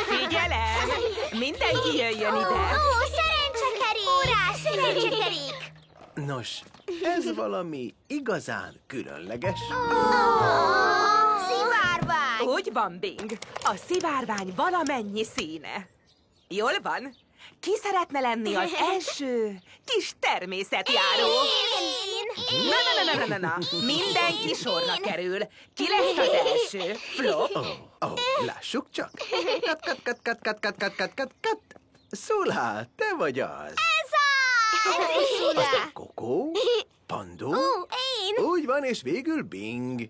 Figyelem! Mindenki jöjjön ide! Szerencsekerék! Urá, szerencsekerék! Nos, ez valami igazán különleges. Szivárvány! Úgy van, Bing. A szivárvány valamennyi színe. Jól van? Ki szeretne lenni az első kis természetjáró? Na. Mindenki sorra kerül. Ki lesz az első? Flop? Lássuk csak. Kat. Szula, te vagy az. Szula! Kokó, Pandó, Én! úgy van, és végül Bing.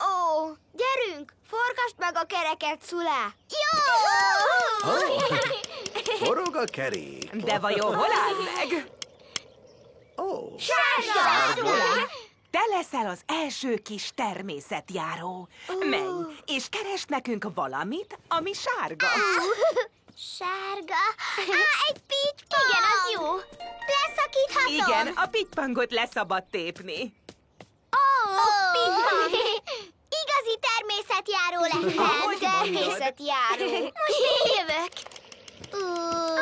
Ó, gyerünk! Forgasd meg a kereket, Szula! Jó! Forog a kerék. De vajon hol áll meg? Ó, Sárga! Te leszel az első kis természetjáró. Menj, és keresd nekünk valamit, ami sárga. Sárga? Egy pittypang! Igen, az jó! Leszakíthatom! Igen, a pitypangot leszabad tépni. Pittypang! Igazi természetjáró lettem! Ahogy Természetjáró! Most én jövök!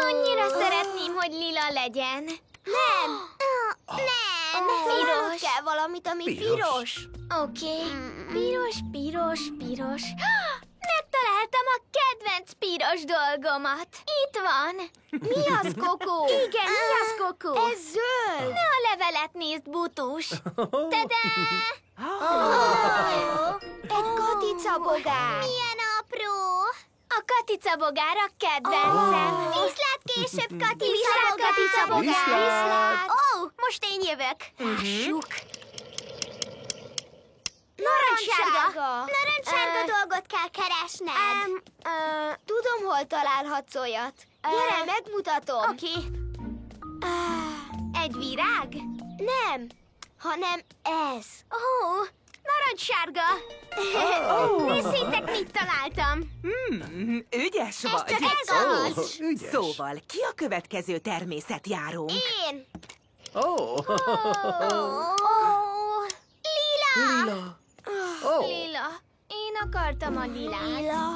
Annyira szeretném, hogy lila legyen. Nem! Piros! Kell valamit, ami piros. Oké. Piros. Megtaláltam a kedvenc piros dolgomat. Itt van. Mi az, Kokó? Igen, mi az, Kokó? Ez zöld. Ne a levelet nézd, butus. Tada! Egy katicabogár. Milyen apró. A katicabogár a kedvencem. Viszlát később, katicabogár. Viszlát. Most én jövök. Lássuk. Narancssárga dolgot kell keresned. Tudom, hol találhatsz olyat. Gyere, megmutatom. Oké. Egy virág? Nem, hanem ez. Narancssárga. Nézzétek, mit találtam. Ügyes vagy. Csak ez az. Ügyes. Szóval ki a következő természetjárónk? Én. Lila. Lila. Lila. Én akartam a lilát. Lila.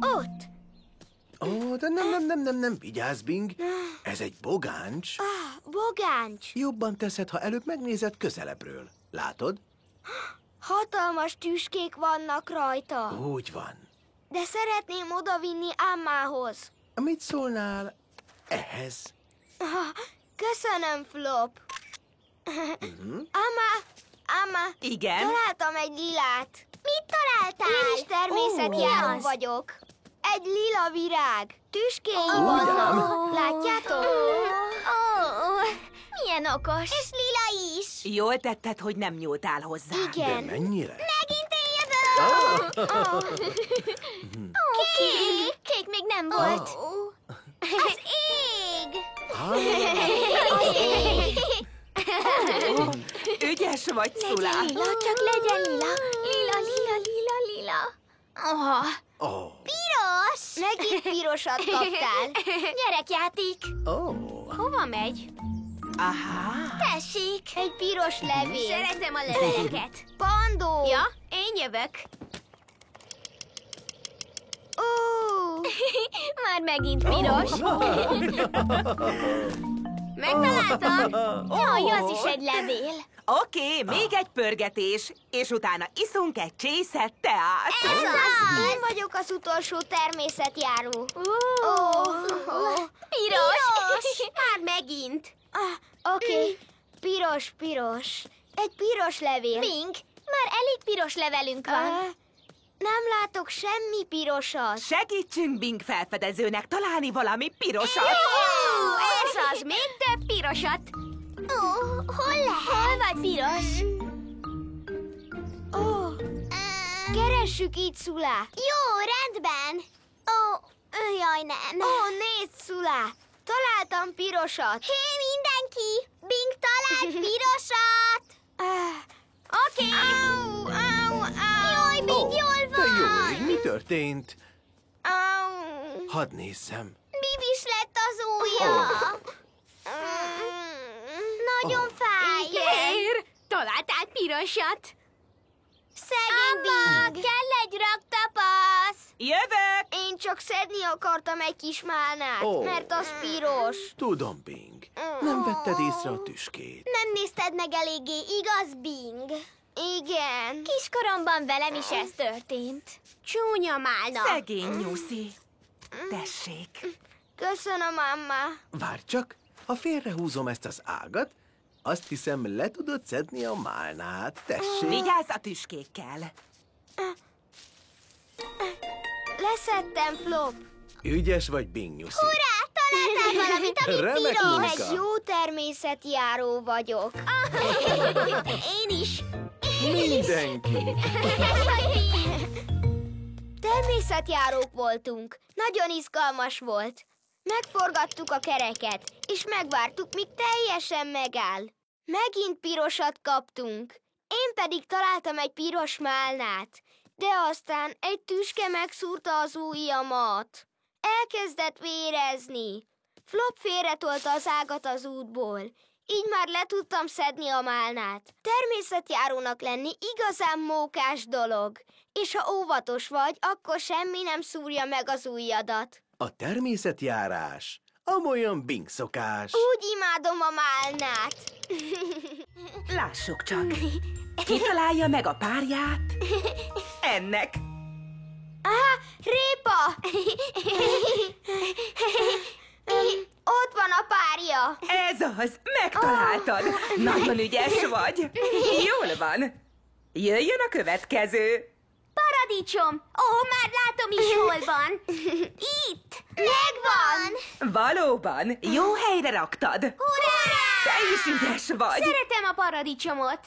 Ott. De nem, vigyázz, Bing. Ez egy bogáncs. Bogáncs. Jobban teszed, ha előbb megnézed közelebbről. Látod? Hatalmas tüskék vannak rajta. Úgy van. De szeretném odavinni Ammához. Mit szólnál ehhez? Köszönöm, Flop. Amma, Igen? találtam egy lilát. Mit találtál? Én is természetjáró vagyok. Egy lila virág. Tüskéim vannak. Látjátok? Milyen okos. És lila is. Jól tetted, hogy nem nyúltál hozzá. De Igen. mennyire? Megint én jövök. Kék még nem volt. Az ég. Az ég. Ügyes vagy, Szula. Lila, csak legyen lila. Lila. Piros! Megint pirosat kaptál. Gyerekjáték. Hova megy? Aha. Tessék! Egy piros levél. Szeretem a leveleket. Pandó! Ja, én jövök. Már megint piros. Megtaláltam. Jaj, az is egy levél. Oké, még egy pörgetés, és utána iszunk egy csészet teát. Ez az! Én vagyok az utolsó természetjáró. Piros! Már megint. Oké. Piros. Egy piros levél. Pink, már elég piros levelünk van. Nem látok semmi pirosat. Segítsünk Bing felfedezőnek találni valami pirosat. Ez az, még több pirosat. Hol lehet? Hol vagy piros? Keressük így, Szula. Jó, rendben. Jaj, nem. Nézd, Szula. Találtam pirosat. Hé, mindenki! Bing talált pirosat! Oké. Jaj, Bing, jól De jó van. ég, mi történt? Hadd nézzem. Bibis lett az ujja. Nagyon fáj. Ér, találtál pirosat? Szegény Bing. Kell egy raktapasz. Jövök! Én csak szedni akartam egy kis málnát, Ó. mert az piros. Tudom, Bing. Nem vetted észre a tüskét. Nem nézted meg eléggé, igaz, Bing? Igen. Kiskoromban velem is ez történt. Csúnya málna. Szegény Nyuszi. Tessék. Köszönöm, Amma. Várj csak, ha félrehúzom ezt az ágat, azt hiszem, le tudod szedni a málnát. Tessék. Vigyázz a tüskékkel. Leszedtem, Flop. Ügyes vagy, Bing Nyuszi. Hurrá, találtál valamit, amit Remek piros. munka. Egy jó természetjáró vagyok. Én is. Mindenki. Természetjárók voltunk. Nagyon izgalmas volt. Megforgattuk a kereket, és megvártuk, míg teljesen megáll. Megint pirosat kaptunk. Én pedig találtam egy piros málnát, de aztán egy tüske megszúrta az ujjamat. Elkezdett vérezni. Flop félretolta az ágat az útból. Így már le tudtam szedni a málnát. Természetjárónak lenni igazán mókás dolog. És ha óvatos vagy, akkor semmi nem szúrja meg az ujjadat. A természetjárás amolyan Bing szokás. Úgy imádom a málnát. Lássuk csak. Ki találja meg a párját? Ennek. Aha, répa! Ott van a párja. Ez az, megtaláltad. Nagyon ügyes vagy. Jól van. Jöjjön a következő. Paradicsom! Ó, már látom is, hol van. Itt! Megvan! Valóban, jó helyre raktad. Hurrá! Te is ügyes vagy. Szeretem a paradicsomot.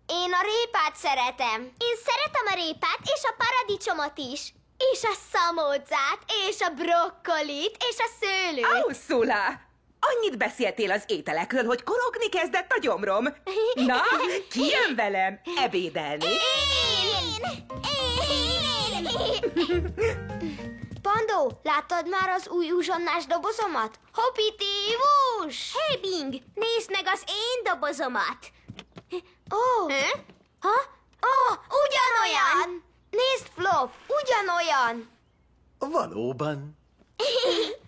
Én a répát szeretem. Én szeretem a répát és a paradicsomot is. És a szamódzát, és a brokkolit, és a szőlőt. Auszula! Annyit beszéltél az ételekről, hogy korogni kezdett a gyomrom. Na, ki jön velem ebédelni? Pandó, láttad már az új uzsonnás dobozomat? Hoppiti-vús! Hey, Bing, nézd meg az én dobozomat! Ó! Ha? Ó, ugyanolyan! Nézd, Flop, ugyanolyan! Valóban.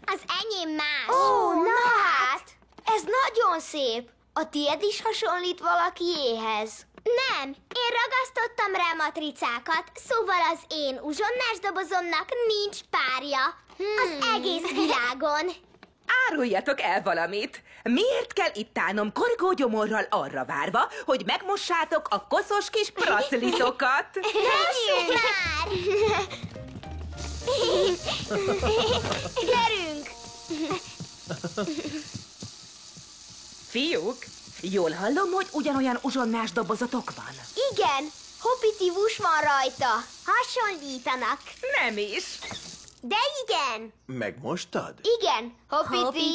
Az enyém más. Ó, na hát! Ez nagyon szép. A tiéd is hasonlít valakiéhez. Nem, én ragasztottam rá matricákat, szóval az én uzsonnás dobozomnak nincs párja. Az egész világon. Áruljatok el valamit. Miért kell itt állnom korgógyomorral arra várva, hogy megmossátok a koszos kis praclitokat? Lássuk már! Gyerünk! Fiúk, jól hallom, hogy ugyanolyan uzsonnás dobozatok van. Igen, Hoppiti-vús van rajta. Hasonlítanak. Nem is. De igen. Megmostad? Igen, Hoppiti-vús!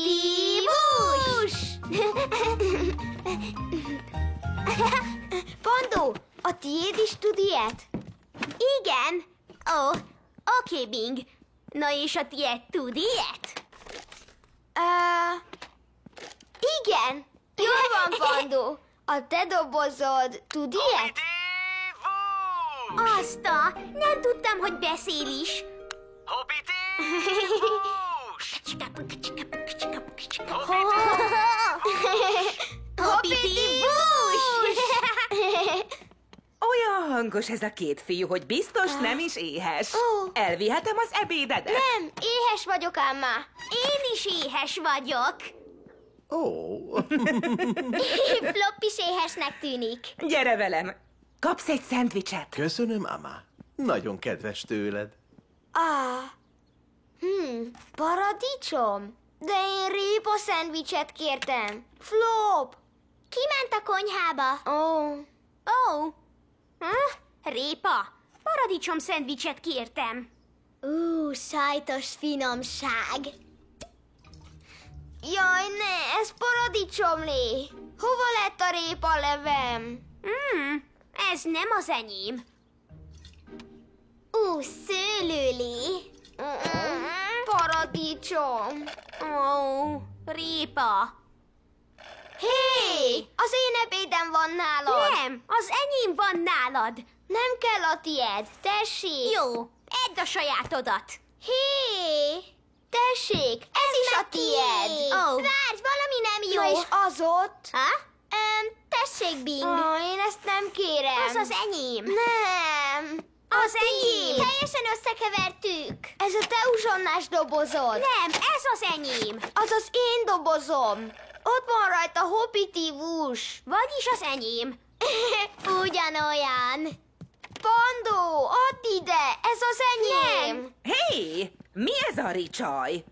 Pandó, a tiéd is tud ilyet? Igen. Ó, oké, Bing. Na és a tiéd tud ilyet? Igen. Jól van, Pandó. A te dobozod tud ilyet? Azt a... Nem tudtam, hogy beszél is. Hoppiti-vús! Olyan hangos ez a két fiú, hogy biztos nem is éhes. Ó. Elvihetem az ebédedet? Nem, éhes vagyok, Amma. Én is éhes vagyok. Ó, Flop is éhesnek tűnik. Gyere velem. Kapsz egy szendvicset. köszönöm, Ama. Nagyon kedves tőled. Paradicsom? De én répa szendvicset kértem. Flop! Kiment a konyhába. Ó. Répa, paradicsom szendvicset kértem. Sajtos finomság. Jaj, ne, ez paradicsomlé. Hova lett a répa levem? Ez nem az enyém. Szőlőlé. Paradicsom. Ó, répa. Hé! Az én ebédem van nálad. Nem, az enyém van nálad. Nem kell a tied. Tessék. Jó, edd a sajátodat. Hé! Tessék, ez is a tied. Ó. Várj, valami nem jó. Na és az ott? Ha? Tessék, Bing. Én ezt nem kérem. Az az enyém. Nem. Az enyém. Teljesen összekevertük. Ez a te uzsonnás dobozod. Nem, ez az enyém. Az az én dobozom. Ott van rajta hopitivus. Vagyis az enyém. Ugyanolyan. Pandó, add ide, ez az enyém. Hé, mi ez a ricsaj?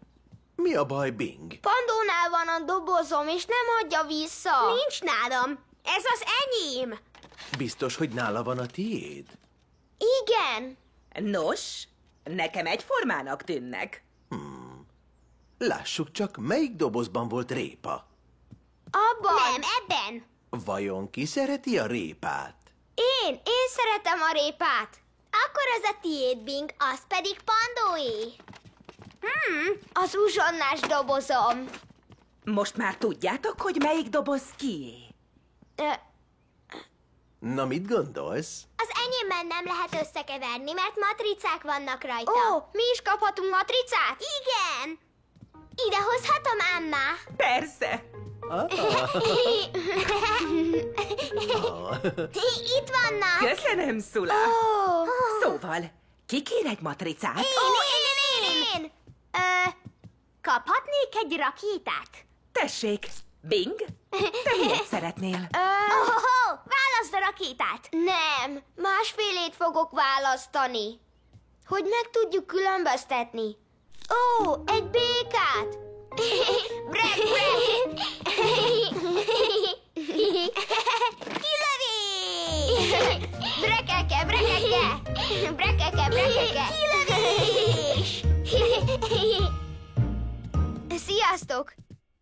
Mi a baj, Bing? Pandónál van a dobozom, és nem adja vissza. Nincs nálam. Ez az enyém. Biztos, hogy nála van a tiéd? Igen. Nos, nekem egyformának tűnnek. Lássuk csak, melyik dobozban volt répa. Abban. Nem, ebben. Vajon ki szereti a répát? Én szeretem a répát. Akkor az a tiéd, Bing, az pedig Pandóé. Az uzsonnás dobozom. Most már tudjátok, hogy melyik doboz kié? Ö, Na, mit gondolsz? Az enyémben nem lehet összekeverni, mert matricák vannak rajta. Ó, mi is kaphatunk matricát? Igen. Ide hozhatom, Anna? Persze. Itt vannak. Köszönöm, Szula. Ó, Szóval, ki kér egy matricát? én. Kaphatnék egy rakétát? Tessék, Bing, te miért szeretnél? Válaszd a rakétát. Nem, másfélét fogok választani. Hogy meg tudjuk különböztetni. Ó, egy békát! Brek, brek! Kilövés! Brekeke, brekeke! Brekeke, brekeke! Kilövés! Sziasztok!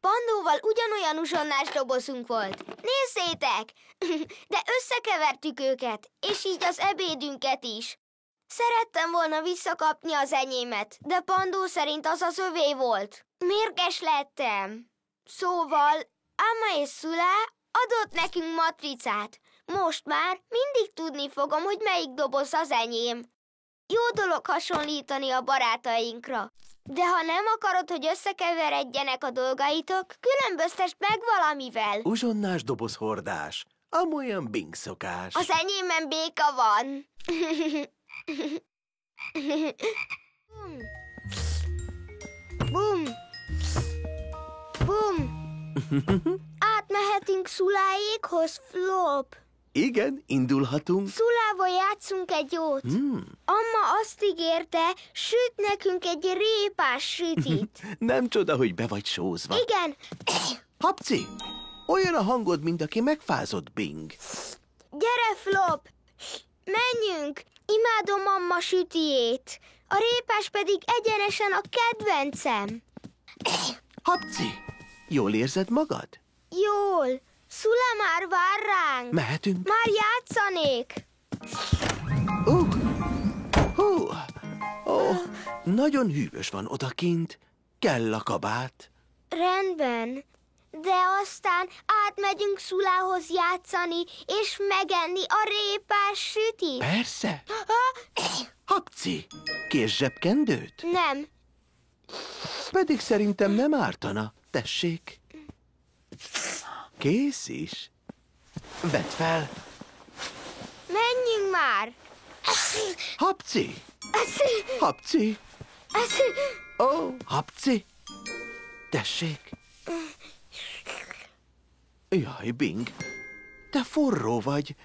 Pandóval ugyanolyan uzsonnás dobozunk volt. Nézzétek! De összekevertük őket, és így az ebédünket is. Szerettem volna visszakapni az enyémet, de Pandó szerint az az övé volt. Mérges lettem. Szóval Amma és Szulá adott nekünk matricát. Most már mindig tudni fogom, hogy melyik doboz az enyém. Jó dolog hasonlítani a barátainkra. De ha nem akarod, hogy összekeveredjenek a dolgaitok, különböztesd meg valamivel. Uzsonnás dobozhordás. Amolyan Bing szokás. Az enyémben béka van. Bum. Bum. Átmehetünk Szuláékhoz, Flop. Igen, indulhatunk. Szulával játszunk egy jót. Amma azt ígérte, süt nekünk egy répás sütit. Nem csoda, hogy be vagy sózva. Igen. Hapci, olyan a hangod, mint aki megfázott, Bing. Gyere, Flop. Menjünk. Imádom Amma sütijét. A répás pedig egyenesen a kedvencem. Hapci, jól érzed magad? Jól. Szula már vár ránk. Mehetünk? Már játszanék. Nagyon hűvös van odakint. Kell a kabát. Rendben. De aztán átmegyünk Szulához játszani, és megenni a répás sütit. Persze. Hapci, kérsz zsebkendőt? Nem. Pedig szerintem nem ártana. Tessék. Kész is. Vedd fel. Menjünk már. Hapci. Hapci. Ó, Hapci. Tessék. Jaj, Bing, te forró vagy.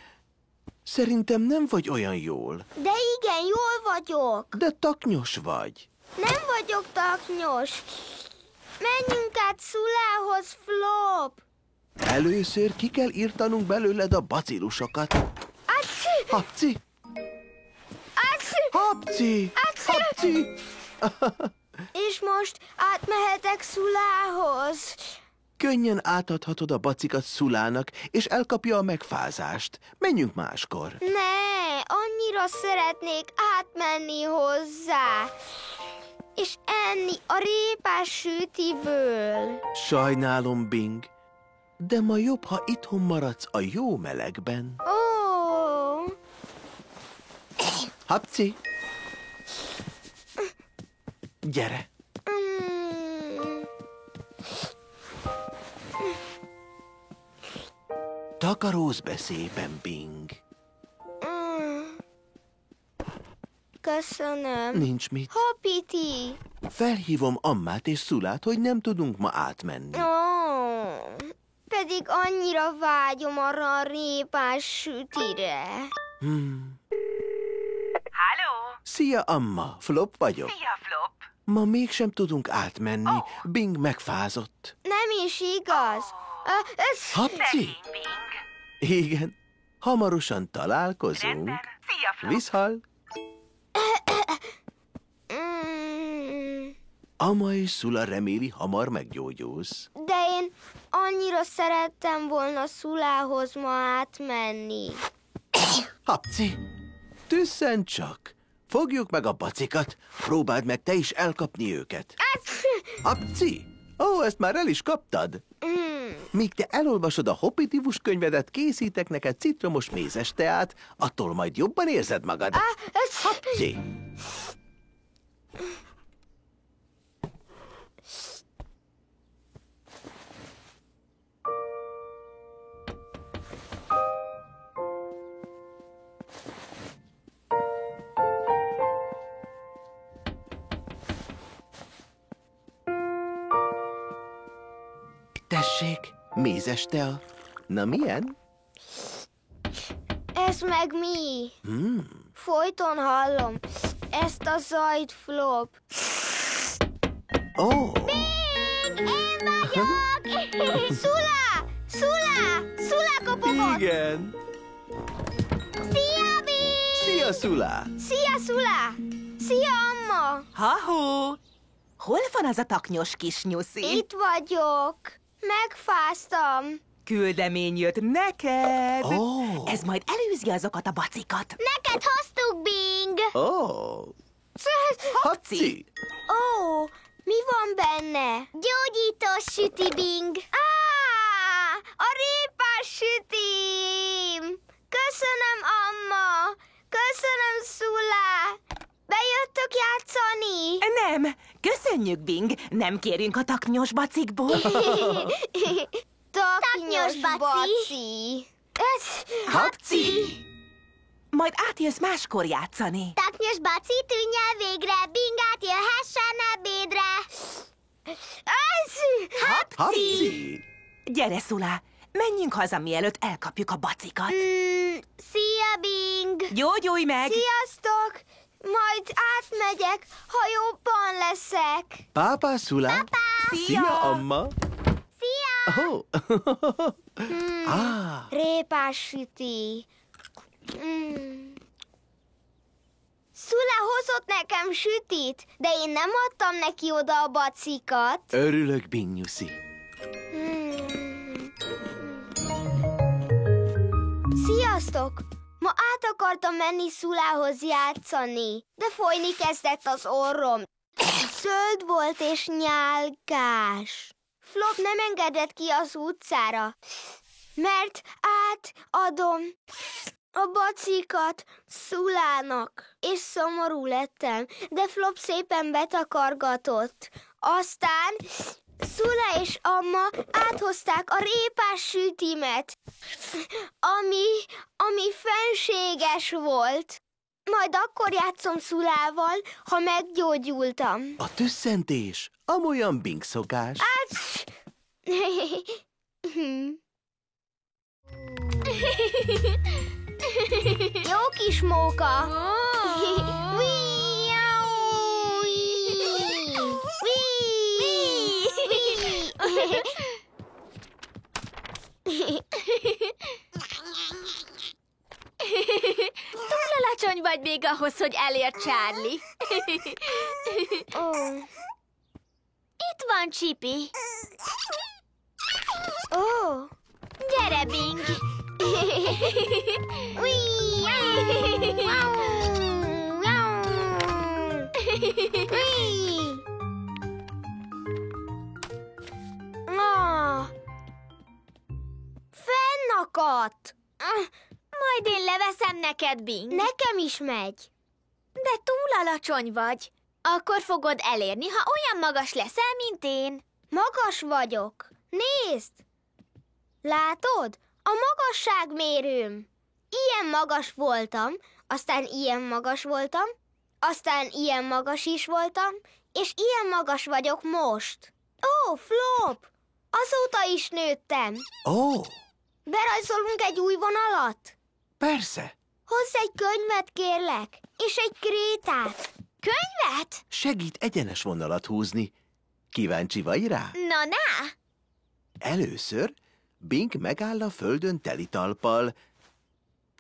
Szerintem nem vagy olyan jól, De igen, jól vagyok. de taknyos vagy. Nem vagyok taknyos. Menjünk át Szulához, Flop. Először ki kell írtanunk belőled a bacillusokat. Aci! Hapci! Aci! Hapci! Hapci! És most átmehetek Szulához. Könnyen átadhatod a bacikat Szulának, és elkapja a megfázást. Menjünk máskor. Ne, annyira szeretnék átmenni hozzá. És enni a répás sütiből. Sajnálom, Bing, de ma jobb, ha itthon maradsz a jó melegben. Ó, Hapci! Gyere! mm, Takarózz be szépen, Bing. mm. Köszönöm. Nincs mit. Hoppiti! Felhívom Ammát és Szulát, hogy nem tudunk ma átmenni. Ó, pedig annyira vágyom arra a répás sütire. Halló? Szia, Amma! Flop vagyok. Szia, Flop. Ma mégsem tudunk átmenni. Bing megfázott. Nem is igaz. Hapci? Bing. Igen. Hamarosan találkozunk. Rendben. Szia, Flop. Viszhal! Mm, Amma és Szula reméli, hamar meggyógyulsz. de én annyira szerettem volna Szulához ma átmenni. Hapci, tüsszen csak! Fogjuk meg a bacikat, próbáld meg te is elkapni őket. Hapci! Ó, ezt már el is kaptad. Míg te elolvasod a Hoppitívus könyvedet, készítek neked citromos mézes teát, attól majd jobban érzed magad. Hapci! Tessék, mézes tea. Na milyen? Ez meg mi? Folyton hallom ezt a zajt, Flop. Ó, Én vagyok! Szula! Szula! Szula kopogott! igen. Szia, Bing! Szia, Szula! Szia, Szula! Szia, Amma! Ha-hó! Hol van az a taknyos kis nyuszi? Itt vagyok. Megfáztam. Küldemény jött neked. Ó. Ez majd előzi azokat a bacikat. Neked hoztuk, Bing! Ó, Hapci! Ó, mi van benne? Gyógyítós süti, Bing. A répás sütim! Köszönöm, Amma! Köszönöm, Szula! Bejöttök játszani? Nem, köszönjük, Bing. Nem kérünk a taknyos bacikból. Taknyos baci! Ez... Hapci! Majd átjössz máskor játszani. Taknyos baci, tűnj el végre! Bing átjöhessen ebédre! Ez... Hapci! Gyere, Szula, menjünk haza, mielőtt elkapjuk a bacikat. Szia, Bing! Gyógyulj meg! Sziasztok! Majd átmegyek, ha jobban leszek. Pápá, Szula! Papa! Szia, Amma! Szia! Ó. Répás süti. Szula hozott nekem sütit, de én nem adtam neki oda a bacikat. Örülök, Binyuszi. Sziasztok! Ma át akartam menni Szulához játszani, de folyni kezdett az orrom. Zöld volt és nyálkás. Flop nem engedett ki az utcára, mert átadom a bacikat Szulának. És szomorú lettem, de Flop szépen betakargatott. Aztán Szula és Amma áthozták a répás sütimet, ami fenséges volt. Majd akkor játszom Szulával, ha meggyógyultam. A tüsszentés amolyan Bing szokás. Jó kis móka! Túl alacsony vagy még ahhoz, hogy elérd Charlie. Itt van Csipi. Gyere, Bing! alatt. Majd én leveszem neked, Bing. Nekem is megy. De túl alacsony vagy. Akkor fogod elérni, ha olyan magas leszel, mint én. Magas vagyok. Nézd! Látod? A magasságmérőm. Ilyen magas voltam, aztán ilyen magas voltam, aztán ilyen magas is voltam, és ilyen magas vagyok most. Ó, Flop! Azóta is nőttem. Ó, Berajzolunk egy új vonalat? persze. Hozz egy könyvet, kérlek, és egy krétát. Könyvet? Segít egyenes vonalat húzni. Kíváncsi vagy rá? Na. Először Bing megáll a földön teli talppal.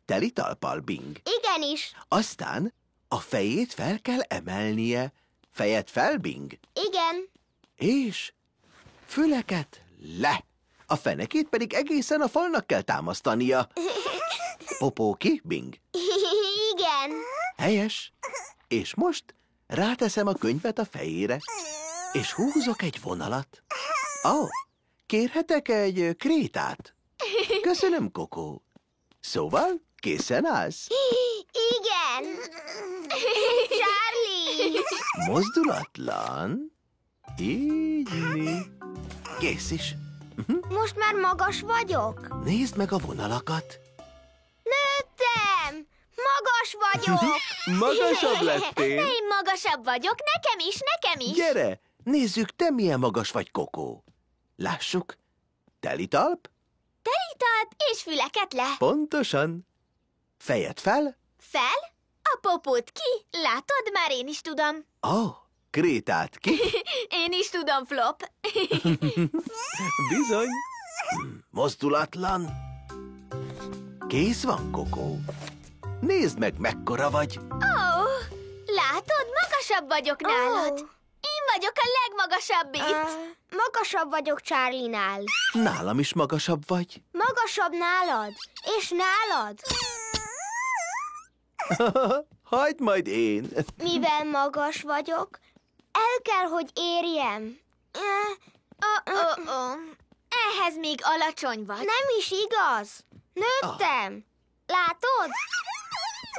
Teli talppal, Bing. Igenis, Aztán a fejét fel kell emelnie. Fejed fel, Bing. igen. És füleket le. A fenekét pedig egészen a falnak kell támasztania. Popó ki, Bing? Igen. Helyes. És most ráteszem a könyvet a fejére, és húzok egy vonalat. Ó, kérhetek egy krétát? Köszönöm, Kokó. Szóval készen állsz? Igen. Charlie! Mozdulatlan. Így mi? Kész is. Most már magas vagyok? Nézd meg a vonalakat. Nőttem! Magas vagyok! Magasabb lettél. Én magasabb vagyok, nekem is. Gyere, nézzük, te milyen magas vagy, Kokó. Lássuk. Teli talp? Telitalp és füleket le. Pontosan. Fejed fel? Fel, a popót ki. Látod, már én is tudom. Ó, krétát ki? Én is tudom, Flop. Bizony. Mozdulatlan. Kész van, Kokó. Nézd meg, mekkora vagy. Ó, látod, magasabb vagyok nálad. Ó. Én vagyok a legmagasabb itt. Magasabb vagyok Charlie-nál. Nálam is magasabb vagy. Magasabb nálad. És nálad. Hagyd majd én. Mivel magas vagyok, el kell, hogy érjem. Ehhez még alacsony vagy. Nem is igaz. Nőttem. Látod?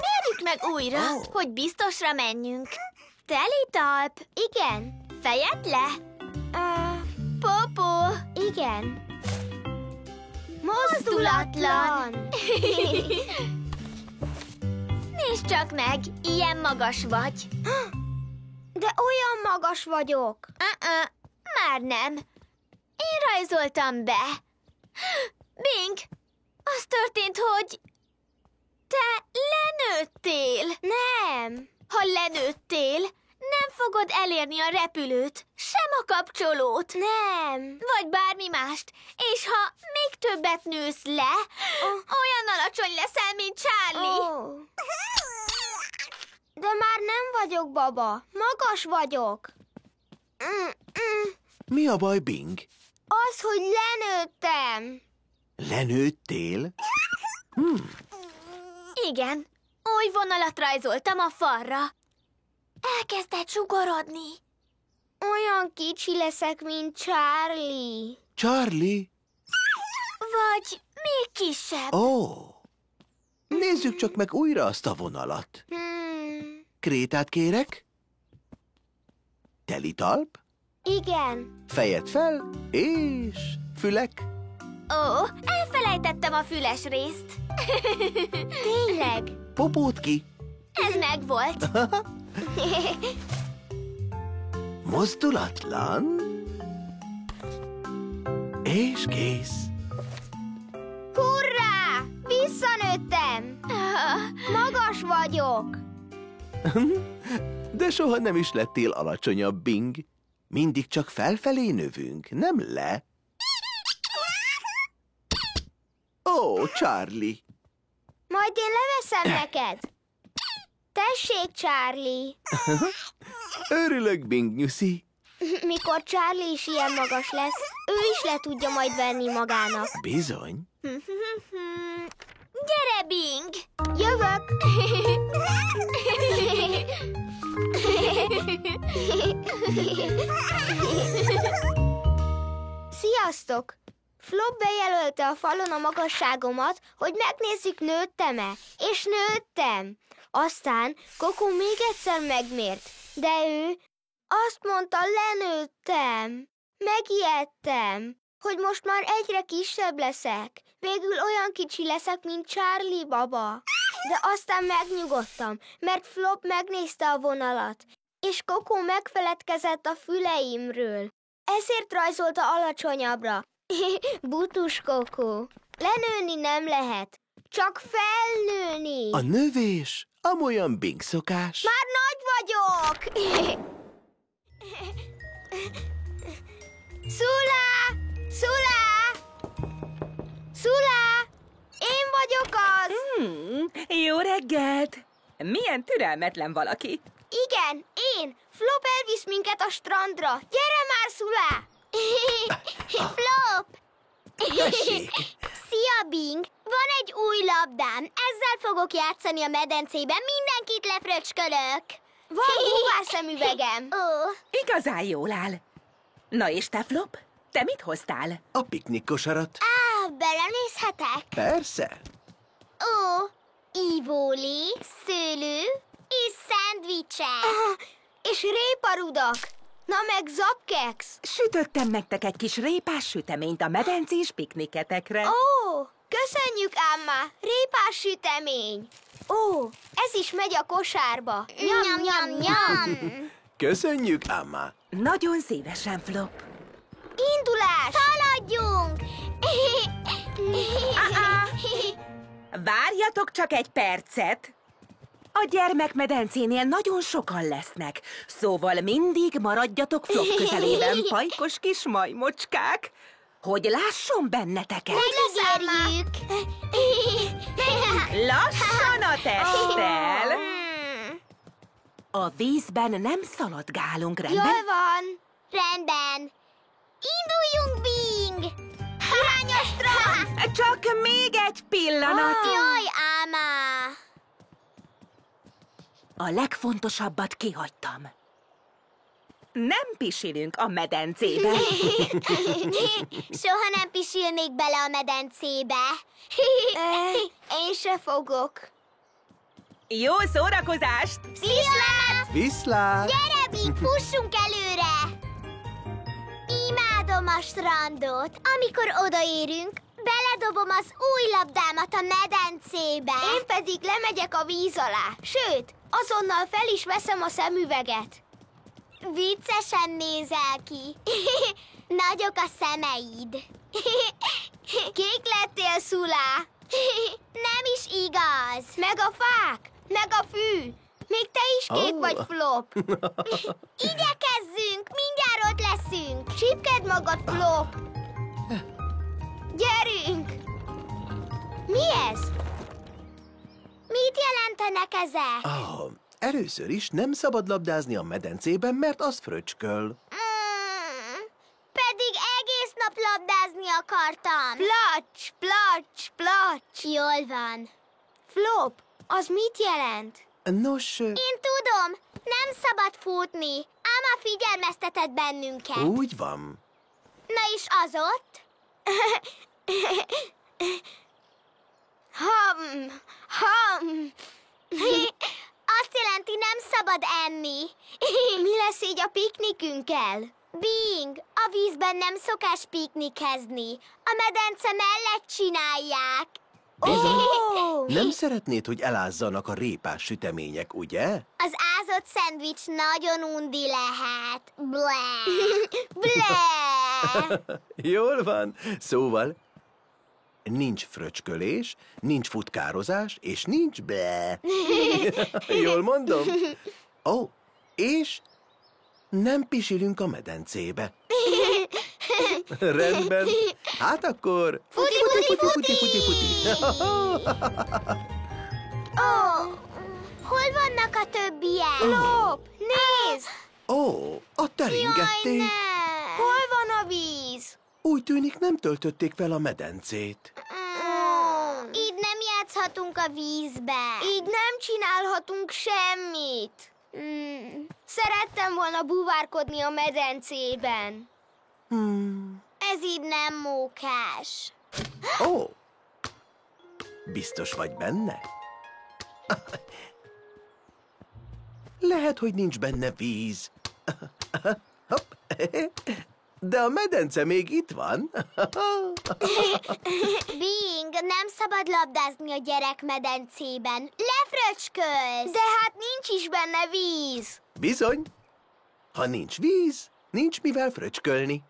Mérjük meg újra, hogy biztosra menjünk. Telitalp, Igen. fejed le. Popó, Igen. Mozdulatlan. nézd csak meg, ilyen magas vagy. De olyan magas vagyok. Már nem. Én rajzoltam be. Bing, az történt, hogy te lenőttél. Nem. Ha lenőttél, nem fogod elérni a repülőt, sem a kapcsolót, Nem. vagy bármi mást. És ha még többet nősz le, olyan alacsony leszel, mint Charlie. Ó. De már nem vagyok baba. Magas vagyok. Mi a baj, Bing? Az, hogy lenőttem. Lenőttél? Igen, új vonalat rajzoltam a falra. Elkezdett sugorodni. Olyan kicsi leszek, mint Charlie. Charlie? Vagy még kisebb. Ó. Nézzük csak meg újra azt a vonalat. Krétát kérek? Teli talp? Igen. Fejed fel, és fülek. Ó, elfelejtettem a füles részt. Tényleg. Popót ki. Ez megvolt. Mozdulatlan. És kész. Hurrá! Visszanőttem. Magas vagyok. De soha nem is lettél alacsonyabb, Bing. Mindig csak felfelé növünk, nem le. Ó, Charlie. Majd én leveszem neked. Tessék, Charlie. Örülök, Bing nyuszi. Mikor Charlie is ilyen magas lesz, ő is le tudja majd venni magának. Bizony. Gyere, Bing! Jövök! Sziasztok! Flop bejelölte a falon a magasságomat, hogy megnézzük, nőttem-e. És nőttem. Aztán Koko még egyszer megmért, de ő azt mondta, lenőttem. Megijedtem, hogy most már egyre kisebb leszek. Végül olyan kicsi leszek, mint Charlie baba. De aztán megnyugodtam, mert Flop megnézte a vonalat, és Koko megfeledkezett a füleimről. Ezért rajzolta alacsonyabbra. Butus Koko. Lenőni nem lehet, csak felnőni. A növés amolyan Bing szokás. Már nagy vagyok! Szula! Szula! Szula! Én vagyok az! Jó reggelt! Milyen türelmetlen valaki. Igen, én! Flop elvisz minket a strandra. Gyere már, Szula! Flop! Tessék! Szia, Bing! Van egy új labdám. Ezzel fogok játszani a medencében. Mindenkit lefröcskölök. Van búvár szemüvegem. Ó, Igazán jól áll. Na és te, Flop? Te mit hoztál? A piknik kosarat. belenézhetek? Persze. Ó, ivóli, szőlő és szendvicsek. És réparudak. Na meg zapkeks. Sütöttem nektek egy kis répás süteményt a medencés pikniketekre. Ó, köszönjük, Ámma. Répás sütemény. Ó, ez is megy a kosárba. Nyam, nyam, nyam. Köszönjük, Amma. Nagyon szívesen, Flop. Indulás! Haladjunk! Várjatok csak egy percet! A gyermekmedencénél nagyon sokan lesznek, szóval mindig maradjatok Flop közelében, pajkos kis majmocskák, hogy lásson benneteket. Megígérjük! Lassan a testtel! A vízben nem szaladgálunk, rendben? Jól van. Rendben. Induljunk, Bing! Irányosra! Csak még egy pillanat! Jaj, Áma! A legfontosabbat kihagytam. Nem pisilünk a medencében. Soha nem pisilnék bele a medencébe. Én se fogok. Jó szórakozást! Viszlát! Viszlát! Gyere, Bing, fussunk előre! Imádom a strandot. Amikor odaérünk, beledobom az új labdámat a medencébe. Én pedig lemegyek a víz alá. Sőt, azonnal fel is veszem a szemüveget. Viccesen nézel ki. Nagyok a szemeid. Kék lettél, Szulá. Nem is igaz. Meg a fák, meg a fű. Még te is kék Ó. vagy, Flop. Igyekezzünk, mindjárt ott leszünk. Csipkedd magad, Flop. Gyerünk! Mi ez? Mit jelentenek ezek? Először is nem szabad labdázni a medencében, mert az fröcsköl. Pedig egész nap labdázni akartam. Placs, placs, placs. Jól van. Flop, az mit jelent? Nos, Én tudom, nem szabad futni. Áma figyelmeztetett bennünket. úgy van. Na és az ott? Ham. Azt jelenti, nem szabad enni. Mi lesz így a piknikünkkel? Bing, a vízben nem szokás piknikezni. A medence mellett csinálják. Bizony. Nem szeretnéd, hogy elázzanak a répás sütemények, ugye? Az ázott szendvics nagyon undi lehet. Bleh. Bleh. Jól van. Szóval nincs fröcskölés, nincs futkározás, és nincs be. Jól mondom? Ó, és nem pisilünk a medencébe. Rendben. Hát akkor... Futi, futi, futi. futi. Ó, hol vannak a többiek? Flop, nézd! Ó, a teringették. Hol van a víz? Úgy tűnik, nem töltötték fel a medencét. Így nem játszhatunk a vízbe. Így nem csinálhatunk semmit. Szerettem volna búvárkodni a medencében. Ez így nem mókás. Ó, biztos vagy benne? Lehet, hogy nincs benne víz. Hopp. De a medence még itt van. Bing, nem szabad labdázni a gyerekmedencében. Lefröcskölsz! De hát nincs is benne víz. Bizony. Ha nincs víz, nincs mivel fröcskölni.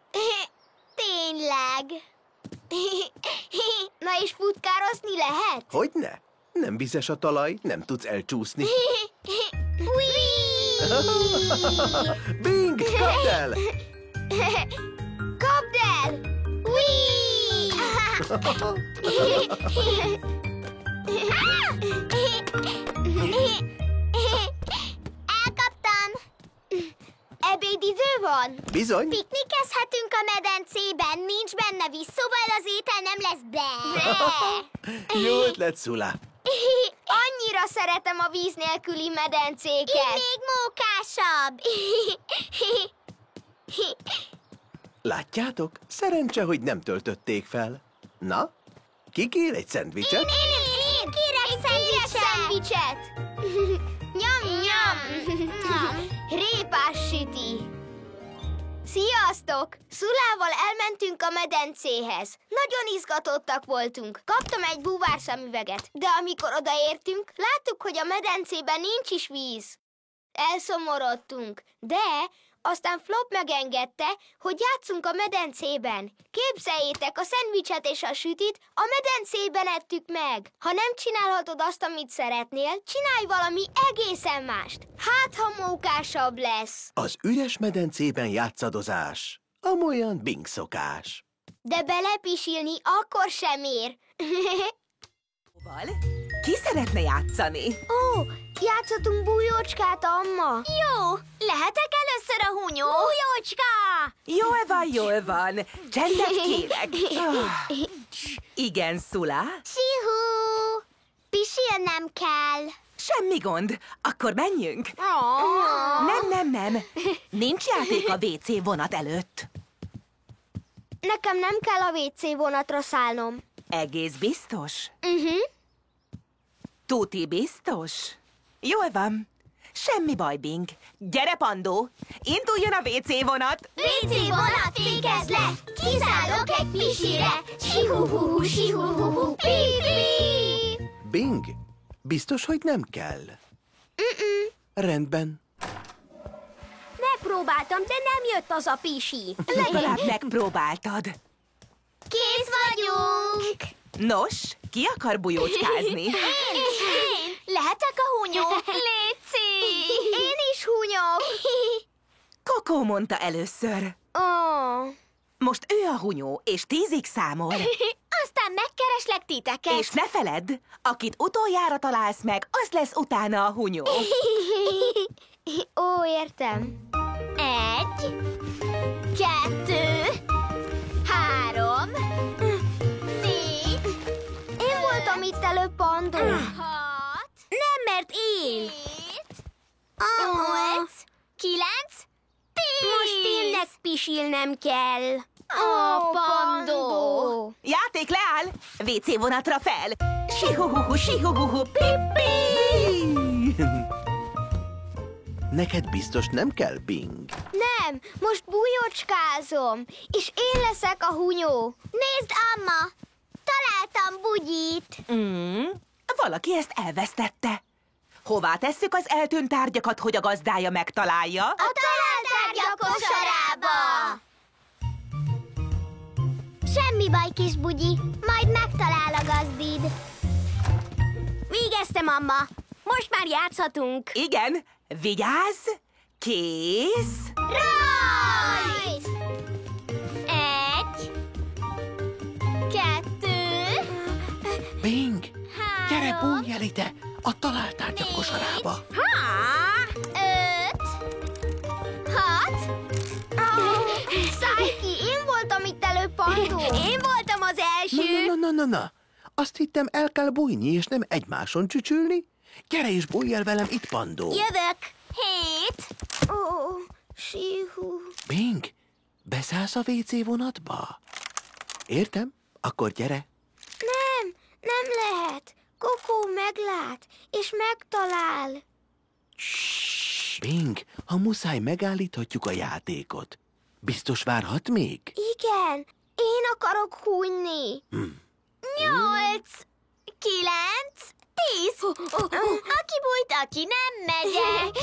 Tényleg. Na és futkározni lehet? Hogyne? Nem vizes a talaj, nem tudsz elcsúszni. Bing, kapd el! Kapd el! Whee! Elkaptam! Ebédidő van? Bizony. Piknikezhetünk a medencében, nincs benne víz, szóval az étel nem lesz Jó ötlet, Szula. Annyira szeretem a víz nélküli medencéket. Így még mókásabb. Látjátok? Szerencse, hogy nem töltötték fel. Na, ki kér egy szendvicset? Én kérek szendvicset. Nyom, nyom. Répás süti. Sziasztok! Szulával elmentünk a medencéhez. Nagyon izgatottak voltunk. Kaptam egy búvárszemüveget, de amikor odaértünk, láttuk, hogy a medencében nincs is víz. Elszomorodtunk, de aztán Flop megengedte, hogy játszunk a medencében. Képzeljétek, a szendvicset és a sütit a medencében ettük meg. Ha nem csinálhatod azt, amit szeretnél, csinálj valami egészen mást. Hát, ha mókásabb lesz. Az üres medencében játszadozás. Amolyan Bing szokás. De belepisilni akkor sem ér. Ki szeretne játszani? Ó, játszhatunk bújócskát, Amma. Jó, lehetek először a hunyó? Bújócska! Jól van. Csendet kérek. Igen, Szula? Sihú! Pisilnem kell. Semmi gond. Akkor menjünk. Nem. Nincs játék a WC vonat előtt. Nekem nem kell a WC vonatra szállnom. Egész biztos? Uh-huh. Tuti biztos? Jól van. Semmi baj, Bing. Gyere, Pandó! Induljon a WC vonat! WC vonat, fékezz le! Kiszállok egy pisire! Sihuhuhu, sihuhuhu, pi-pi! Bing, biztos, hogy nem kell? Rendben. Megpróbáltam, de nem jött az a pisi. Legalább megpróbáltad. Kész vagyunk! Nos, ki akar bujócskázni? Én! Lehetek a hunyó? Léci! Én is hunyok! Kokó mondta először. Oh. Most ő a hunyó, és 10-ig számol. Aztán megkereslek titeket. És ne feledd, akit utoljára találsz meg, az lesz utána a hunyó. Ó, értem. 1, 2, 3, 4, Én voltam itt előbb, Pandó. 6, Nem, mert én. 7, 8, 9, 10. Most tényleg pisilnem kell. Ó, Pandó. Játék leáll! WC vonatra fel! Sihuhuhu, pippi! Neked biztos nem kell, Bing. Nem, most bújócskázom, és én leszek a hunyó. Nézd, Amma, találtam bugyit. Valaki ezt elvesztette. Hová tesszük az eltűnt tárgyakat, hogy a gazdája megtalálja? A talált tárgyak kosarába. Semmi baj, kis bugyi, majd megtalál a gazdid. Végeztem, Amma. Most már játszhatunk. Igen, vigyázz! Kész! Rajt! 1, 2, Bing, gyere, 3, bújj el ide, a talált tárgyak kosarába. 5, 6. Szállj ki, én voltam itt előbb, Pandó. Én voltam az első. Na. Azt hittem, el kell bújni, és nem egymáson csücsülni. Gyere és bújj el velem itt, Pandó. Jövök. 7. Ó, síhú. Bing, beszállsz a WC vonatba? Értem? Akkor gyere. Nem lehet. Kokó meglát, és megtalál. Bing, ha muszáj, megállíthatjuk a játékot. Biztos várhat még? Igen, én akarok hunyni. 8, 9, 10. Aki bújt, aki nem megyek.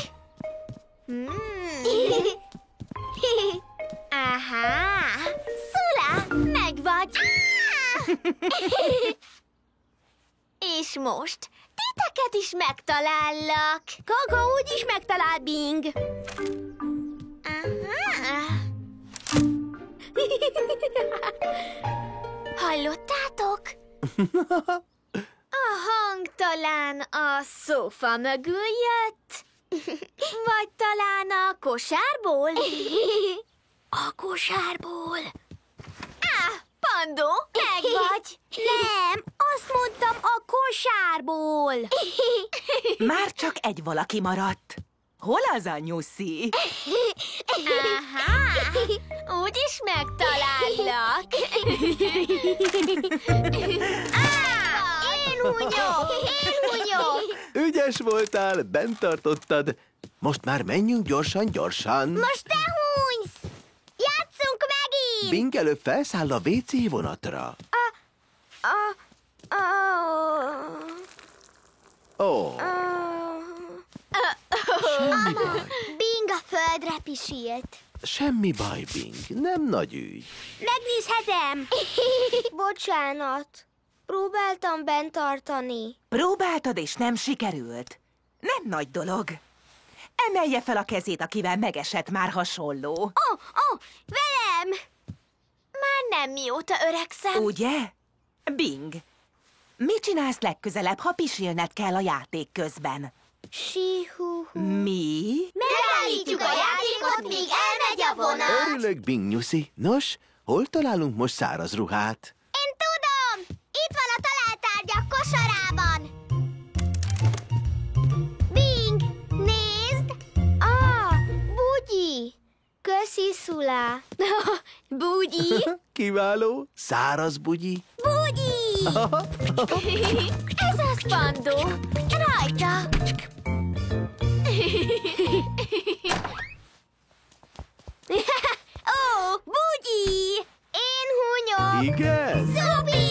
Aha! Szula, megvagy! És most titeket is megtalállak. Kaka úgyis megtalál, Bing. Aha. Hallottátok? A hang talán a szófa mögül jött? Vagy talán a kosárból? A kosárból. Pandó, meg vagy? Nem, azt mondtam a kosárból. Már csak egy valaki maradt. Hol az a nyuszi? Aha, úgyis megtalállak. Én hunyok. Ügyes voltál, bent tartottad. Most már menjünk gyorsan. Most te hunysz. Játsszunk megint. Bing előbb felszáll a WC vonatra. Ó, semmi baj. Bing a földre pisilt. Semmi baj, Bing. Nem nagy ügy. Megnézhetem. Bocsánat. Próbáltam bent tartani. Próbáltad, és nem sikerült. Nem nagy dolog. Emelje fel a kezét, akivel megesett már hasonló. Velem! Már nem mióta öregszem. Ugye? Bing, mit csinálsz legközelebb, ha pisilned kell a játék közben? Síhú. Mi? Megállítjuk a játékot, míg elmegy a vonat. Örülök, Bing nyuszi. Nos, hol találunk most száraz ruhát? Én tudom! Itt van a talált tárgyak kosarában. Bing, nézd! Bugyi! Köszi, Szula. Búgyi! Kiváló, száraz bugyi. Búgyi! Ez az, Pandó! Rajta! Ó, Búgyi! Én hunyok. Igen? Szupi!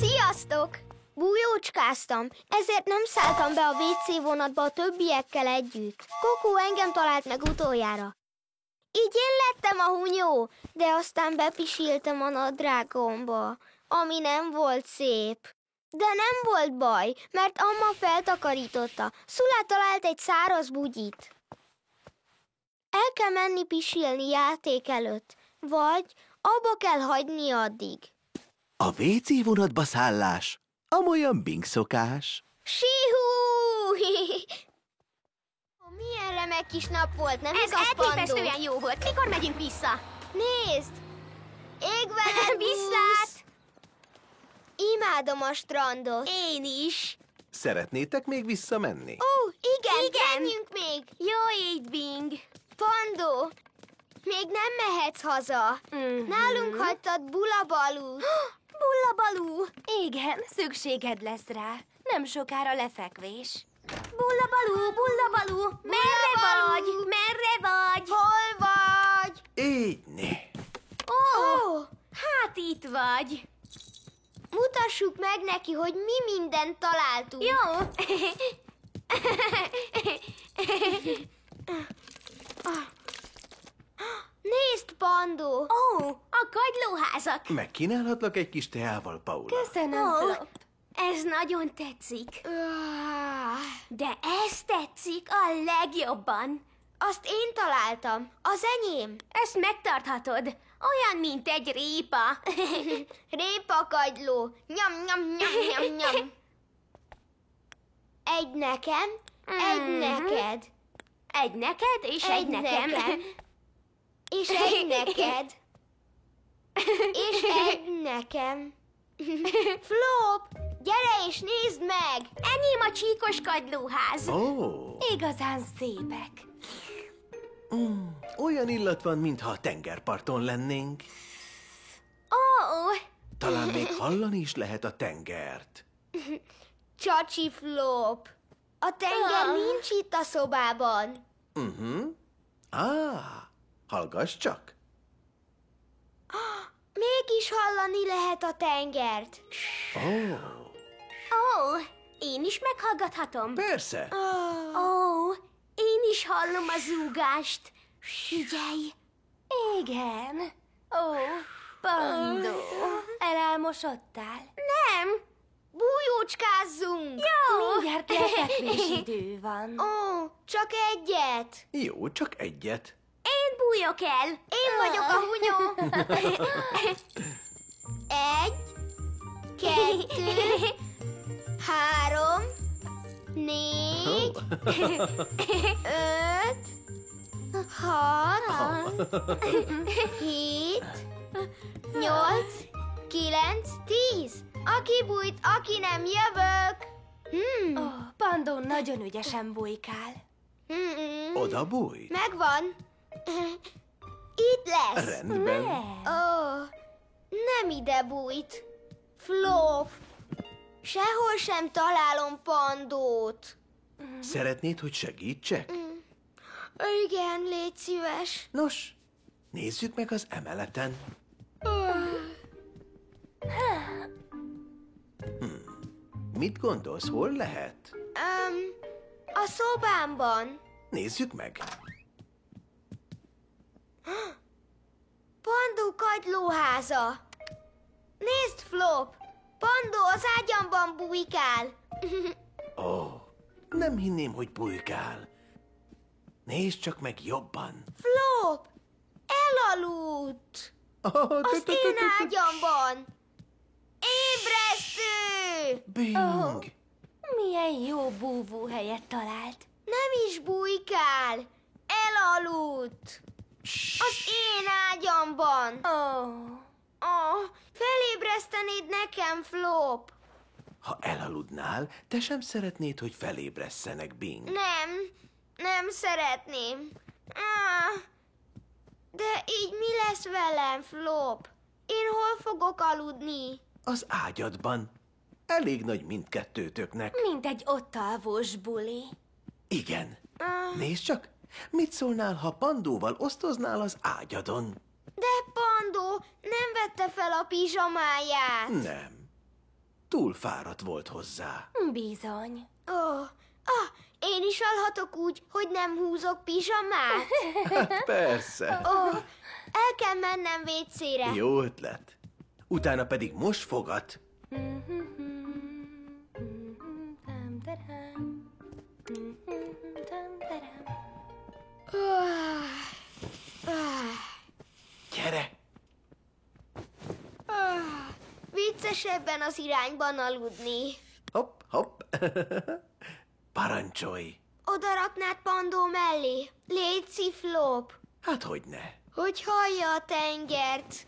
Sziasztok! Bújócskáztam, ezért nem szálltam be a WC vonatba a többiekkel együtt. Kokó engem talált meg utoljára. Így én lettem a hunyó, de aztán bepisiltem a nadrágomba, ami nem volt szép. De nem volt baj, mert amma feltakarította. Szula talált egy száraz bugyit. El kell menni pisilni játék előtt, vagy abba kell hagyni addig. A WC vonatba szállás. Amolyan Bing szokás. Síhú! Milyen remek kis nap volt, nem Ez igaz, Pandó? elképesztően jó volt. Mikor megyünk vissza? Nézd! Ég velem, Viszlát! Imádom a strandot. Én is. Szeretnétek még visszamenni? Ó, igen, Igen. menjünk még. Jó így, Bing. Pandó, még nem mehetsz haza. Nálunk hagytad Bulabalút. Bullabalú. Igen, szükséged lesz rá. Nem sokára lefekvés. Bullabalú. Merre vagy? Merre vagy? Hol vagy? Így né. Ó, Ó, hát itt vagy. mutassuk meg neki, hogy mi mindent találtunk. Jó. Nézd, Pandó! Ó, a kagylóházak. Megkínálhatlak egy kis teával, Paula? Köszönöm, Flop. Ez nagyon tetszik. De ez tetszik a legjobban. Azt én találtam. Az enyém. Ezt megtarthatod. Olyan, mint egy répa. Répakagyló. Nyam, nyam, nyam, nyam, nyam. Egy nekem, egy neked. Egy neked és egy nekem. És egy neked. És egy nekem. Flop, gyere és nézd meg! Enyém a csíkos kagylóház. Ó, Igazán szépek. Olyan illat van, mintha a tengerparton lennénk. Ó, Talán még hallani is lehet a tengert. Csacsi Flop. A tenger nincs itt a szobában. Hallgass csak. Mégis hallani lehet a tengert. ó, én is meghallgathatom. Persze. Ó, én is hallom a zúgást. Figyelj! Igen. Ó, Pandó, elálmosodtál? Nem, bújócskázzunk. Mindjárt lefekvésidő van. Ó, csak egyet. Jó, csak egyet. Én bújok el. Én vagyok a hunyó. 1, 2, 3, 4, 5, 6, 7, 8, 9, 10. Aki bújt, aki nem, jövök. Ó, Pandó nagyon ügyesen bujkál. Oda bújj. Megvan. Itt lesz. Rendben. Ó, nem ide bújt. Flop. Sehol sem találom Pandót. Szeretnéd, hogy segítsek? Igen, légy szíves. Nos, nézzük meg az emeleten. Mit gondolsz, hol lehet? A szobámban. Nézzük meg. Pandó kagylóháza. Nézd, Flop. Pandó az ágyamban bujkál. Ó, nem hinném, hogy bujkál. Nézd csak meg jobban. Flop, elaludt. Az én ágyamban. Ébresztő! Bing! Milyen jó búvó helyet talált. Nem is bujkál. Elaludt. Az én ágyamban. Ó, Felébresztenéd nekem, Flop. Ha elaludnál, te sem szeretnéd, hogy felébresszenek, Bing. Nem szeretném. De így mi lesz velem, Flop? Én hol fogok aludni? Az ágyadban. Elég nagy mindkettőtöknek. mint egy ott alvós buli. Igen. Nézd csak, mit szólnál, ha Pandóval osztoznál az ágyadon? De Pandó nem vette fel a pizsamáját. Nem. Túl fáradt volt hozzá. Bizony. Én is alhatok úgy, hogy nem húzok pizsamát. Persze. El kell mennem vécére. Jó ötlet. Utána pedig mos fogat. Gyere! Viccesebben az irányban aludni. Hopp, hopp. Parancsolj. Oda raknád Pandó mellé? Léci, Flop, Hát hogyne. hogy hallja a tengert,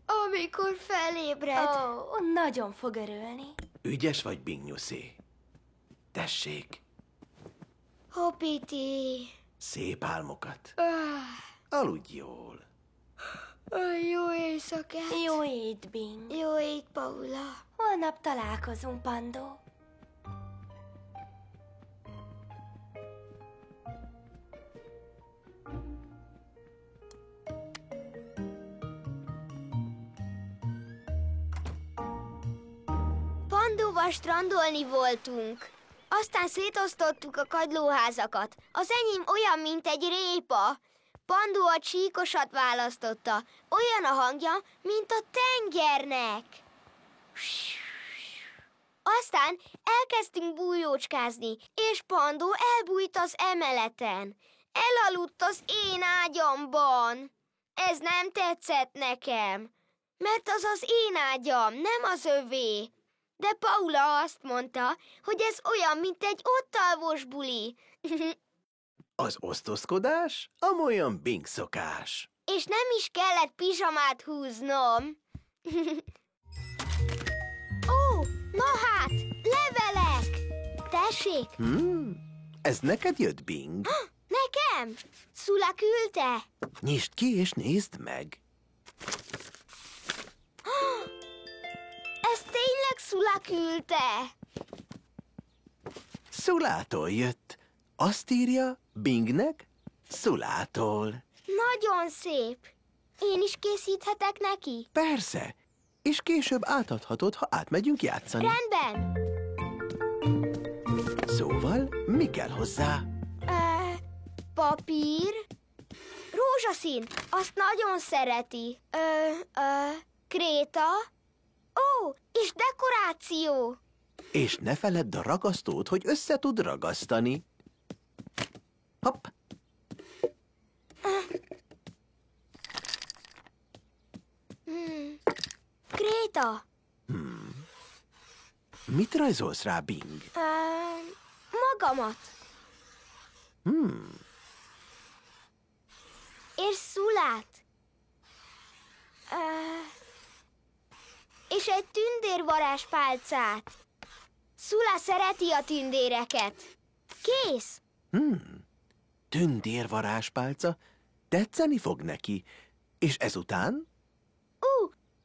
amikor felébred. Ó, nagyon fog örülni. Ügyes vagy, Bingnyuszi. Tessék, Hoppiti. szép álmokat. Aludj jól. Jó éjszakát. Jó ét, Bing. Jó ét, Paula. Holnap találkozunk, Pandó. Pandóval strandolni voltunk. Aztán szétosztottuk a kagylóházakat. Az enyém olyan, mint egy répa. Pandó a csíkosat választotta. Olyan a hangja, mint a tengernek. Aztán elkezdtünk bújócskázni, és Pandó elbújt az emeleten. Elaludt az én ágyamban. Ez nem tetszett nekem, mert az az én ágyam, nem az övé. De Paula azt mondta, hogy ez olyan, mint egy ottalvos buli. Az osztozkodás amolyan Bing szokás. És nem is kellett pizsamát húznom. Ó, na hát, levelek! Tessék, Ez neked jött, Bing? nekem? Nem! Szula küldte! Nyisd ki és nézd meg. Ez tényleg Szula küldte! Szulától jött. Azt írja Bingnek Szulától. Nagyon szép! Én is készíthetek neki? Persze, és később átadhatod, ha átmegyünk játszani. Rendben! Szóval mi kell hozzá? Papír? Rózsaszín, azt nagyon szereti. Kréta? Ó, és dekoráció! És ne feledd a ragasztót, hogy össze tud ragasztani. Hopp! Kréta? Mit rajzolsz rá, Bing? Magamat. És Szulát. És egy tündérvarázspálcát. Szula szereti a tündéreket. Kész. Tündérvarázspálca? Tetszeni fog neki. És ezután?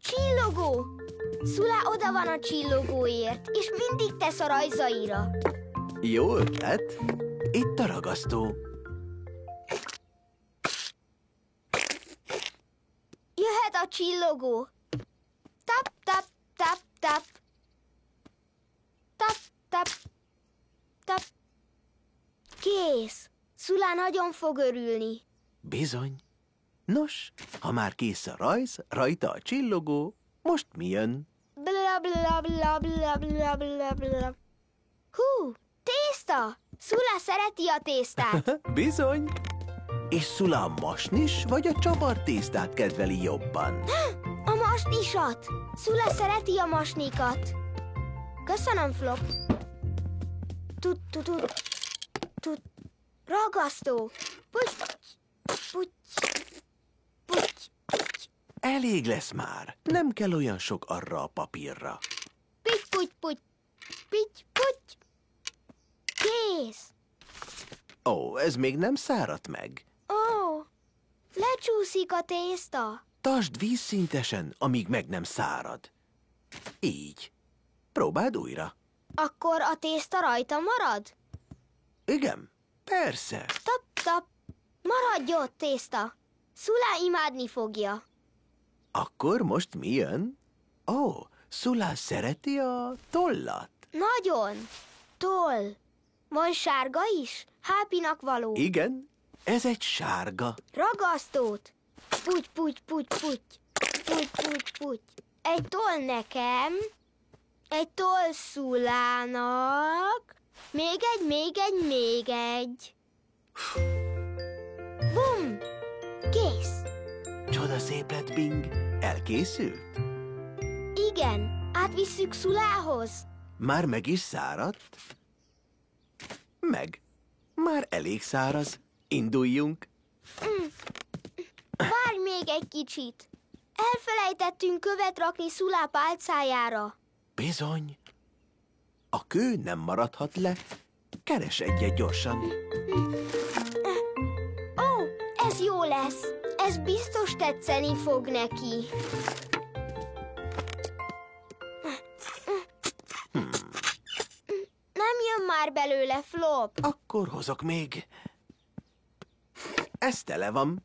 Csillogó. Szula oda van a csillogóért, és mindig tesz a rajzaira. Jó ötlet. Itt a ragasztó. Jöhet a csillogó. Tap, tap, tap, tap. Tap, tap, tap. Kész. Szula nagyon fog örülni. Bizony. Nos, ha már kész a rajz, rajta a csillogó, most mi jön? Bla, bla, bla, bla, bla, bla, bla. Hú, tészta! Szula szereti a tésztát. Bizony. És Szula a masnis vagy a csavartésztát kedveli jobban? A masnisat! Szula szereti a masnikat. Köszönöm, Flop. Tut, tut, tut, tut. Ragasztó. Puty, puty, puty. Elég lesz már. Nem kell olyan sok arra a papírra. Pitty, puty, puty. Pitty, puty. Kész. Ó, ez még nem száradt meg. Ó, lecsúszik a tészta. Tartsd vízszintesen, amíg meg nem szárad. Így. Próbáld újra. Akkor a tészta rajta marad? Igen, persze. Tap, tap. Maradj ott, tészta. Szula imádni fogja. Akkor most mi jön? Ó, Szula szereti a tollat. Nagyon. Toll. Van sárga is? Hápinak való. Igen, ez egy sárga. Ragasztót. Puty, puty, puty, puty. Puty, puty, puty. Egy toll nekem. Egy toll Szulának. Még egy, még egy, még egy. Bum! Kész. Csoda szép lett, Bing. Elkészült? Igen, átvisszük Szulához. Már meg is száradt? Meg. Már elég száraz. Induljunk. Várj még egy kicsit. Elfelejtettünk követ rakni Szulá pálcájára. Bizony. A kő nem maradhat le. Keres egyet gyorsan. Ó, ez jó lesz. Ez biztos tetszeni fog neki. Nem jön már belőle, Flop. Akkor hozok még. Ez tele van.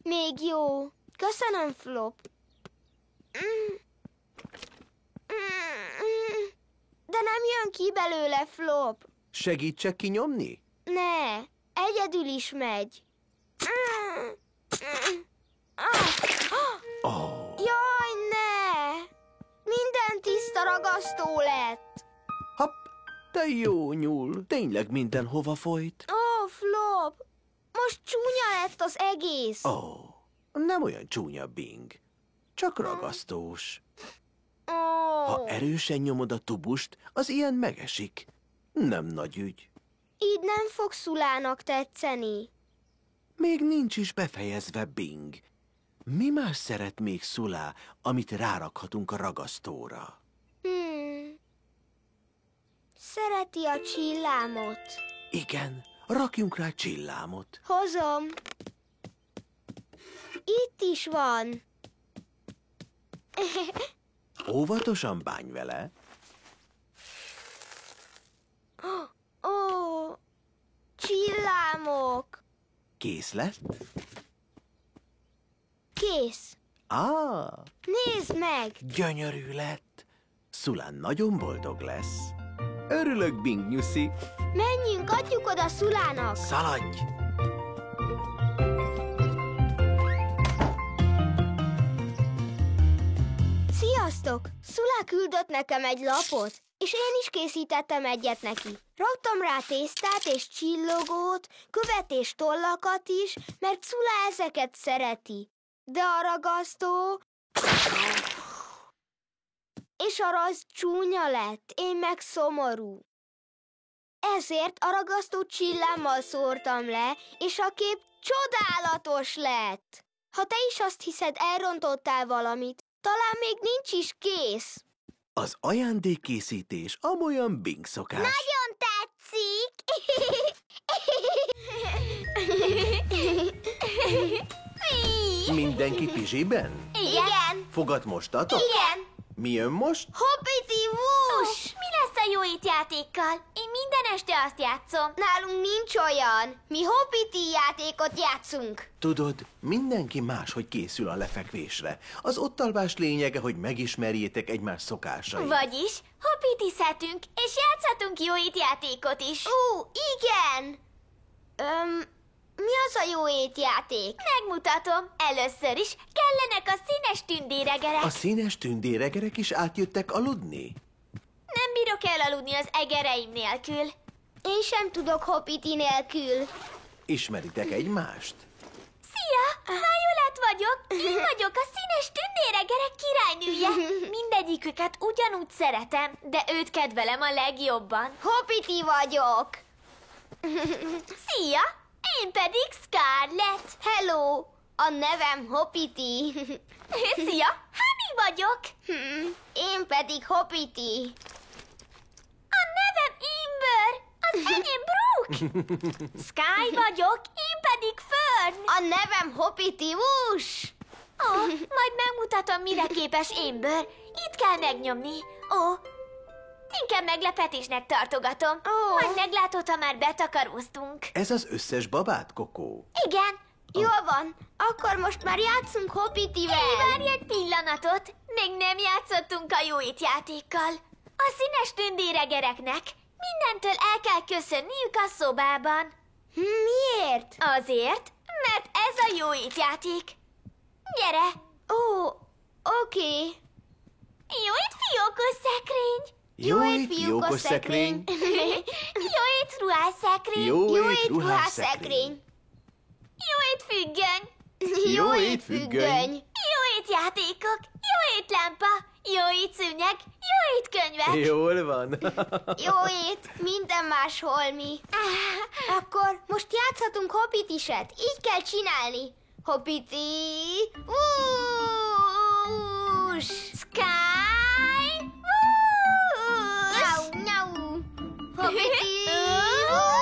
Még jó. Köszönöm, Flop. De nem jön ki belőle, Flop. Segítsek kinyomni? Ne, egyedül is megy. Ó, Jaj, ne! Minden tiszta ragasztó lett. hopp, te jó nyúl. Tényleg mindenhova folyt. Ó, Flop, most csúnya lett az egész. Ó, nem olyan csúnya, Bing. Csak ragasztós. Ó. Ha erősen nyomod a tubust, az ilyen megesik. Nem nagy ügy. Így nem fog Szulának tetszeni. Még nincs is befejezve, Bing. Mi más szeret még Szulá, amit rárakhatunk a ragasztóra? Szereti a csillámot. Igen, rakjunk rá csillámot. Hozom. Itt is van. Óvatosan bánj vele. Ó, csillámok. Kész lett? Kész. Nézd meg! Gyönyörű lett. Szulán nagyon boldog lesz. Örülök, Bing nyuszi. Menjünk, adjuk oda Szulának. Szaladj! Sziasztok! Szulá küldött nekem egy lapot, és én is készítettem egyet neki. Raktam rá tésztát és csillogót, követ és tollakat is, mert Szulá ezeket szereti. De a ragasztó... És a rajz csúnya lett, én meg szomorú. Ezért a ragasztót csillámmal szórtam le, és a kép csodálatos lett. Ha te is azt hiszed, elrontottál valamit, talán még nincs is kész. Az ajándékkészítés amolyan Bing szokás. Nagyon tetszik! Mindenki pizsiben? Igen! Fogat mostatok? Igen! Mi jön most? Hoppiti vús! Mi lesz a jó étjátékkal? Én minden este azt játszom. Nálunk nincs olyan. Mi hoppiti játékot játszunk. Tudod, mindenki máshogy készül a lefekvésre. Az ottalvás lényege, hogy megismerjétek egymás szokásait. Vagyis hoppitizhetünk, és játszhatunk jó étjátékot is. Igen! Mi az a jó étjáték? Megmutatom. Először is kellenek a színes tündéregerek. A színes tündéregerek is átjöttek aludni? Nem bírok elaludni az egereim nélkül. Én sem tudok hoppiti nélkül. Ismeritek egymást? Szia! Violet vagyok. Én vagyok a színes tündéregerek királynője. Mindegyiküket ugyanúgy szeretem, de őt kedvelem a legjobban. Hoppiti vagyok. Szia! Én pedig Scarlett. Hello! A nevem Hoppiti. Szia! Honey vagyok. Én pedig Hoppiti. A nevem Amber. Az enyém Brooke. Sky vagyok, én pedig Fern. A nevem Hoppiti Vús. Majd megmutatom, mire képes Amber. Itt kell megnyomni. Inkább meglepetésnek tartogatom. Majd meglátod, ha már betakaróztunk. Ez az összes babát, Kokó? Igen. Jól van, akkor most már játszunk Hoppitivel. Várj egy pillanatot. Még nem játszottunk a jó étjátékkal. A színes tündéregereknek mindentől el kell köszönniük a szobában. Miért? Azért, mert ez a jó étjáték. Gyere! Oké. Jó ét, fiókos szekrény! Jó ét, fiókos szekrény! Jó ét, ruhásszekrény! Jó ét, ruhásszekrény! Jó ét, függöny! Jó ét, függöny! Jó ét, játékok! Jó ét, lámpa! Jó ét, szőnyeg! Jó ét, könyvek! Jól van! Jó ét, minden más holmi. Akkor most játszhatunk Hoppitiset, így kell csinálni. Hoppiti! Vús! Sky! Nyau, nyau! Hoppiti! Vús!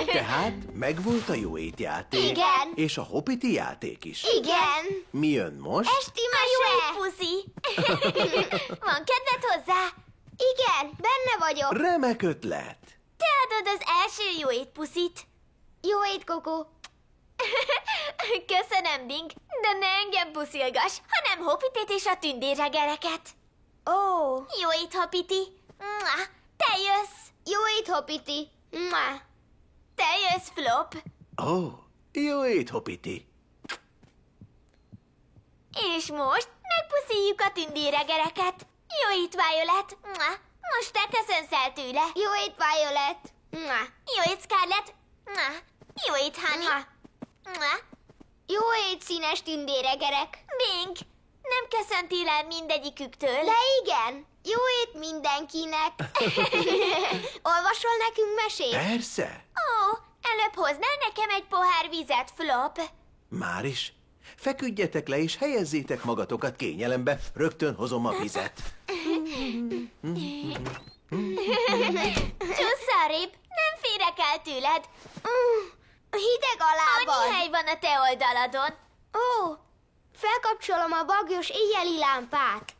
Tehát megvolt a jó étjáték. Igen. És a hoppiti játék is. Igen! Mi jön most? Esti Jó ét, mese! puszi! Van kedved hozzá? Igen, benne vagyok. Remek ötlet! Te adod az első jó ét puszit. Jó ét, Kokó. Köszönöm, Bing, de ne engem puszilgass, hanem Hoppitit és a tündérregereket. Jó ét, Hoppiti. Mua. Te jössz. Jó ét, Hoppiti. Mua. Te jössz, Flop. Jó ét, hoppiti! És most megpuszíjuk a tündérregereket. Jó ét, Violet. Mua. Most te köszönsz el tőle. Jó ét, Violet. Mua. Jó ét, Scarlett. Mua. Jó ét, Honey. Mua. Mua. Jó ét, színes tündéregerek. Bing, nem köszöntél el mindegyiküktől. De igen, jó ét mindenkinek. Olvasol nekünk mesét? Persze! Előbb hoznál nekem egy pohár vizet, Flop? Már is. Feküdjetek le és helyezzétek magatokat kényelembe, rögtön hozom a vizet. Csusszarib, nem férek el tőled. Hideg a lábad. Annyi hely van a te oldaladon. Ó, felkapcsolom a bagyos éjjeli lámpát.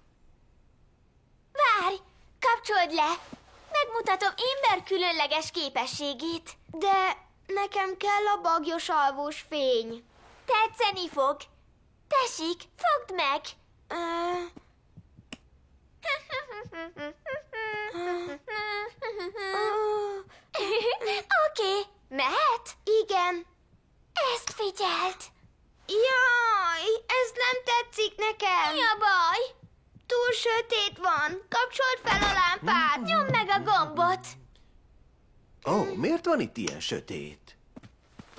Várj, kapcsold le. Megmutatom Amber különleges képességét. De nekem kell a bagyos alvós fény. Tetszeni fog. Tessék, fogd meg. Oké, mehet? Igen. Ezt figyeld. Jaj, ez nem tetszik nekem. Mi a baj? Túl sötét van. Kapcsold fel a lámpát. Nyomd meg a gombot. Ó, miért van itt ilyen sötét?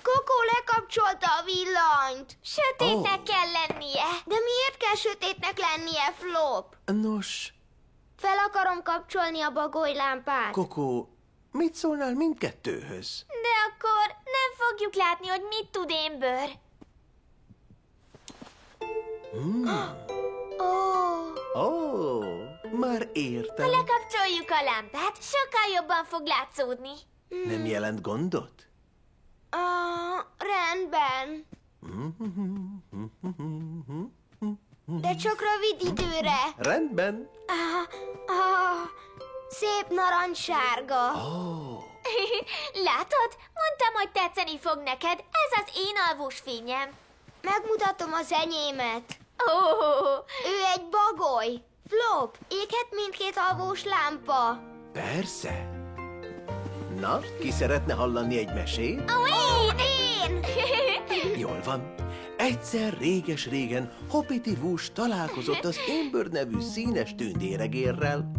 Kokó lekapcsolta a villanyt. Sötétnek Ó. kell lennie. De miért kell sötétnek lennie, Flop? Nos, Fel akarom kapcsolni a bagolylámpát. Kokó, mit szólnál mindkettőhöz? De akkor nem fogjuk látni, hogy mit tud Amber. Ó, már értem. Ha lekapcsoljuk a lámpát, sokkal jobban fog látszódni. Nem jelent gondot? Rendben. De csak rövid időre. Rendben. Szép narancssárga. Ó, Látod? Mondtam, hogy tetszeni fog neked. Ez az én alvós fényem. Megmutatom az enyémet. Ó, Ő egy bagoly. Flop, éghet mindkét alvós lámpa. persze. Na, ki szeretne hallani egy mesét? Én! Jól van. Egyszer réges-régen Hoppity Wús találkozott az Amber nevű színes tündéregérrel.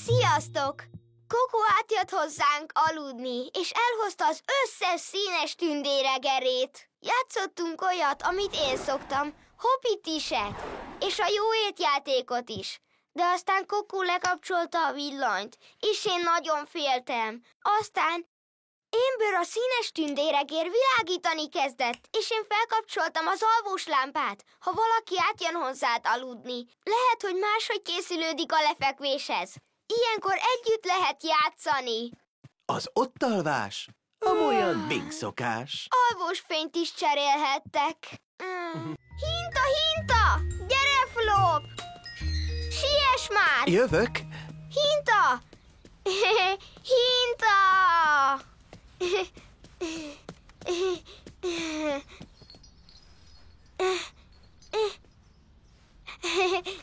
Sziasztok! Kokó átjött hozzánk aludni, és elhozta az összes színes tündéregerét. Játszottunk olyat, amit én szoktam, Hoppity-set, és a jó étjátékot is. De aztán Kokó lekapcsolta a villanyt, és én nagyon féltem. Aztán Amber a színes tündéregér világítani kezdett, és én felkapcsoltam az alvós lámpát, ha valaki átjön hozzád aludni. Lehet, hogy máshogy készülődik a lefekvéshez. Ilyenkor együtt lehet játszani. Az ott alvás, amolyan Bing szokás. Alvós fényt is cserélhettek. Hinta, hinta! Gyere, Flop! Siess már! Jövök. Hinta! Hinta!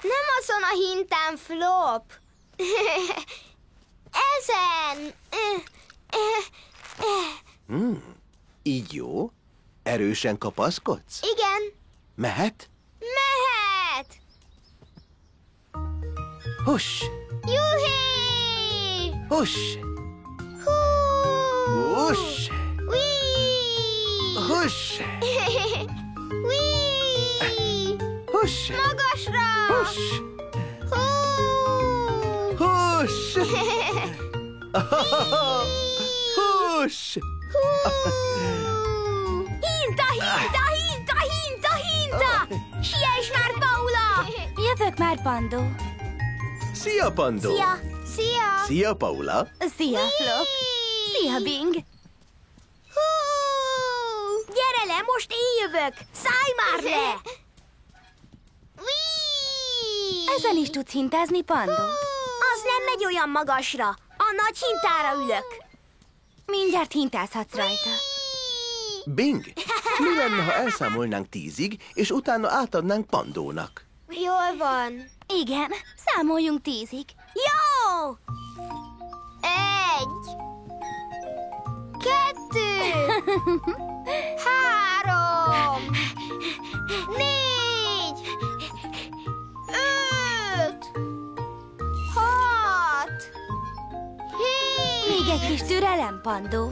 Nem azon a hintán, Flop! Ezen! Így jó? Erősen kapaszkodsz? Igen, Mehet? mehet! Huss! Juhé! Huss! Hú! Huss! Whee! Huss! Whee! Huss! Magasra! Huss! Hú! Huss! Huss! hinta, hinta, hinta, hinta, hinta! Siess már, Paula! Jövök már, Pandó. Szia, Pandó! Szia! Szia! Szia, Paula! Szia, Flop! Szia, Bing! Hú! Gyere le, most én jövök! Szállj már le! Whee! Ezen is tudsz hintázni, Pandó? Az nem megy olyan magasra. A nagy hintára ülök. Mindjárt hintázhatsz rajta. Bing, mi lenne, ha elszámolnánk 10-ig, és utána átadnánk Pandónak? Jól van. Igen, számoljunk 10-ig. Jó! 1, 2, 3, 4, 5, 6, 7, Még egy kis türelem, Pandó.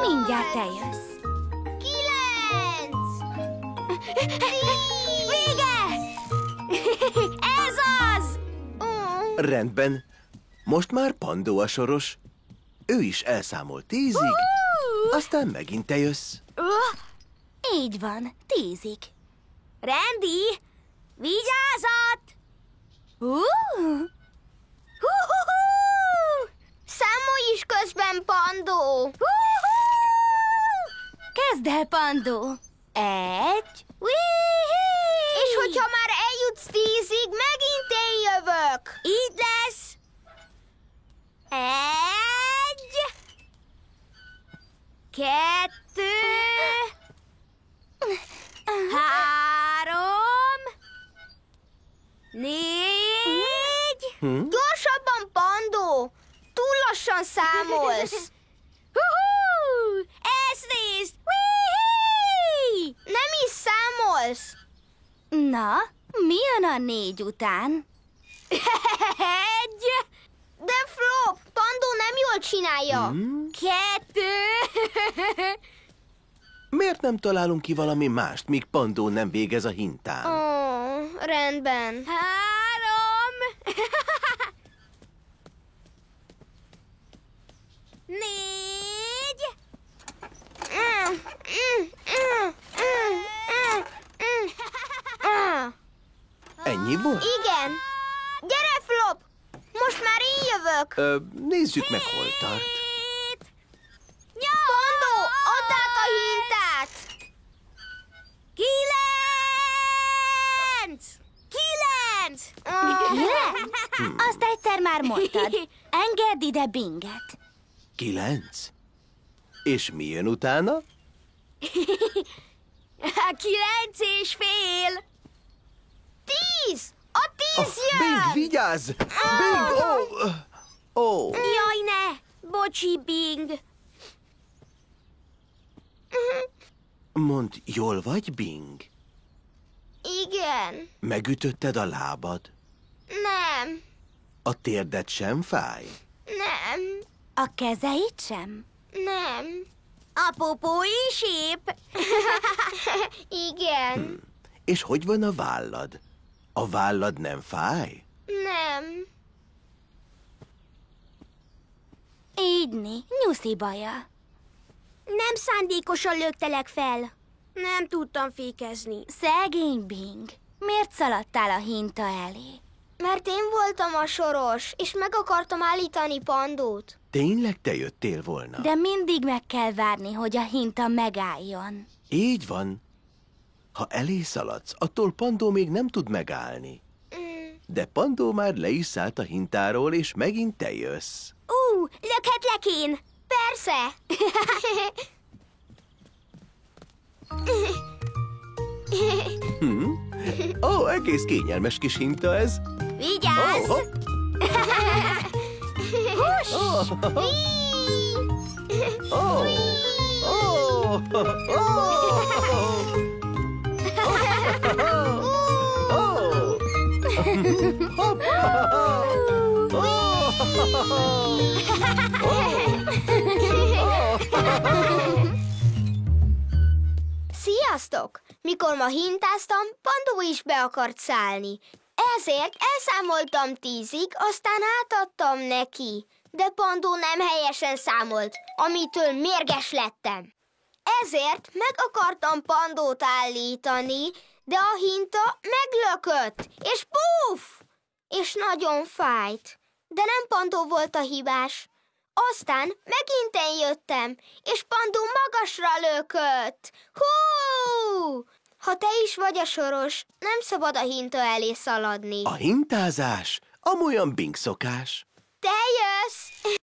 Mindjárt eljössz. 9, 10. Vége! Ez az! Rendben, most már Pandó a soros. Ő is elszámol 10-ig, aztán megint te jössz. Így van, 10-ig. Rendi, vigyázat! De Pandó, 1. És hogyha már eljutsz 10-ig, megint én jövök. Így lesz. 1, 2, 3, 4. Gyorsabban, Pandó! Túl lassan számolsz. Ez nézd! Nem is számolsz. Na, mi jön a 4 után? 1, De Flop, Pandó nem jól csinálja. 2. Miért nem találunk ki valami mást, míg Pandó nem végez a hintán? Rendben. 3. 4. Ennyi volt? Igen. Gyere, Flop! Most már én jövök. Nézzük meg, hol tart. Pandó, add át a hintát. 9. Azt egyszer már mondtad. Engedd ide Binget. 9. És mi jön utána? 9,5. 10! A 10 jön! Bing, vigyázz! Bing, ó! Jaj, ne! Bocsi, Bing. Mondd, jól vagy, Bing? Igen. Megütötted a lábad? Nem. A térded sem fáj? Nem. A kezeit sem? Nem. A popói sép? Igen. És hogy van a vállad? A vállad nem fáj? Nem. Ígyni, nyuszi baja. Nem szándékosan löktelek fel. Nem tudtam fékezni. Szegény Bing, miért szaladtál a hinta elé? Mert én voltam a soros, és meg akartam állítani Pandót. Tényleg te jöttél volna? De mindig meg kell várni, hogy a hinta megálljon. Így van. Ha elé szaladsz, attól Pandó még nem tud megállni. De Pandó már le is szállt a hintáról, és megint te jössz. Lökhetlek én? Persze. Ó, egész kényelmes kis hinta ez. Vigyázz! Hopp. Ó, Sziasztok! Mikor ma hintáztam, Pandó is be akart szállni. Ezért elszámoltam 10-ig, aztán átadtam neki. De Pandó nem helyesen számolt, amitől mérges lettem. Ezért meg akartam Pandót állítani, de a hinta meglökött, és puff! És nagyon fájt. De nem Pandó volt a hibás. Aztán megint én jöttem, és Pandó magasra lökött. Hú! Ha te is vagy a soros, nem szabad a hinta elé szaladni. a hintázás amolyan Bing szokás. Te jössz!